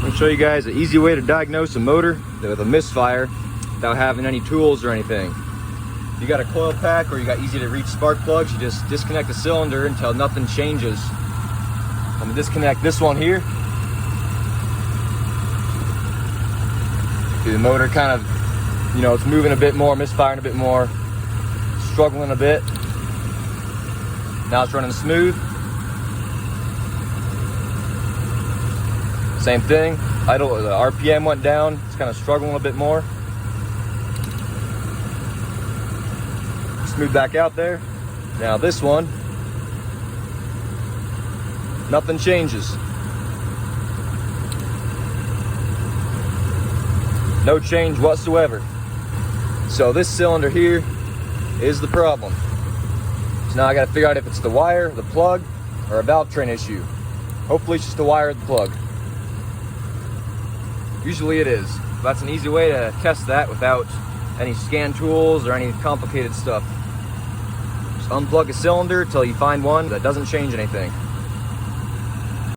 I'm gonna show you guys an easy way to diagnose a motor with a misfire without having any tools or anything. If you got a coil pack or you got easy to reach spark plugs, you just disconnect the cylinder until nothing changes. I'm gonna disconnect this one here. See the motor kind of, you know, it's moving a bit more, misfiring a bit more, struggling a bit. Now it's running smooth. Same thing, idle, the RPM went down, it's kind of struggling a bit more. Smooth back out there. Now this one, nothing changes. No change whatsoever. So this cylinder here is the problem. So now I gotta figure out if it's the wire, the plug, or a valve train issue. Hopefully it's just the wire or the plug. Usually it is. That's an easy way to test that without any scan tools or any complicated stuff. Just unplug a cylinder till you find one that doesn't change anything.